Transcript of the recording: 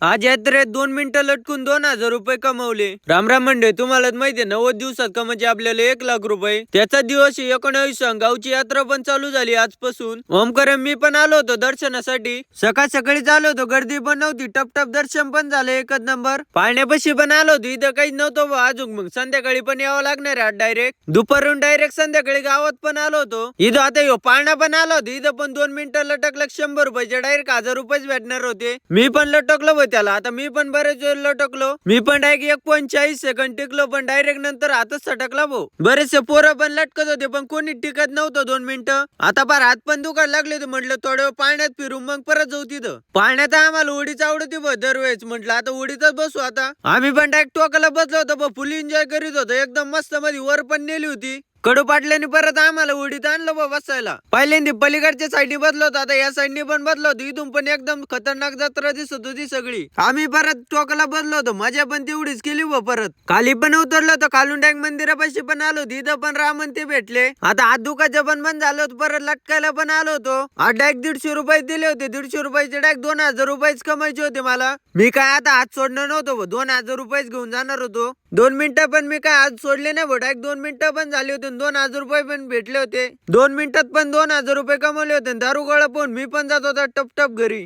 आज यात्रेत 2 मिनिटं लटकून 2,000 रुपये कमवले. रामराम मंडळी, तुम्हाला माहितीये 90 दिवसात कमायचे आपल्याला 1,00,000 रुपये. त्याचा दिवस 19 गावची यात्रा पण चालू झाली आजपासून. ओमकार मी पण आलो होतो दर्शनासाठी. सकाळ सकाळीच आलो होतो, गर्दी पण नव्हती, टप दर्शन पण झालं एकच नंबर. पाळण्यापाशी पण आलो होतो, इथं काहीच नव्हतं अजून. मग संध्याकाळी पण यावं लागणार आहे डायरेक्ट. दुपारून डायरेक्ट संध्याकाळी गावात पण आलो होतो. इथं आता पाळणा पण आलो होतो, इथं पण 2 मिनिटं लटकलं 100 रुपयाचे डायरेक्ट 1,000 रुपये भेटणार होते. मी पण लटकलो त्याला. आता मी पण बरेच वेळ लटकलो. मी पण डायरेक्ट 1.40 सेकंद टिकलो, पण डायरेक्ट नंतर हातच सटकला भाऊ. बरेचसे पोरं पण लटकत होते, पण कोणी टिकत नव्हतं 2 मिनिटं. आता फार हात पण दुखायला लागले होते. म्हटलं थोडं पाण्यात फिरून मग परत जाऊ तिथं. पाण्यात आम्हाला उडीच आवडती दरवेळेस. म्हटलं आता उडीतच बसू. आता आम्ही पण डायरेक्ट टोकाला बसलो होतो, फुल एन्जॉय करीत होतो एकदम मस्त. मध्ये वर पण नेली होती. कडू पाटल्याने परत आम्हाला उडीत आणलं बसायला. पहिल्यांदा पलीकडच्या साईडने बदलो होतो, आता या साईडने पण बदलो होतो. इथून पण एकदम खतरनाक जत्रा दिसत होती सगळी. आम्ही परत टोकाला बदलो होतो, मजा पण तेवढीच केली परत. खाली पण उतरलो होतो, खालून डायरेक्ट मंदिरापाशी पण आलो. तिथं पण रामन ते भेटले. आता हात दुखायचं पण बंद झालं होतं. परत लटकायला पण आलो होतो. डायरेक्ट 150 रुपये दिले होते. 150 रुपयाचे डायरेक्ट 2,000 रुपयेच कमायचे होते मला. मी काय आता हात सोडणार नव्हतो, 2,000 रुपयेच घेऊन जाणार होतो. 2 मिनिटं पण मी काय आज सोडले नाही डायरेक्ट 2 मिनिटं पण झाली होती. 2,000 रुपये पण भेटले होते. 2 मिनिटात पण 2,000 रुपये कमवले होते. दारू गोळा पण मी पण जात होता टप घरी.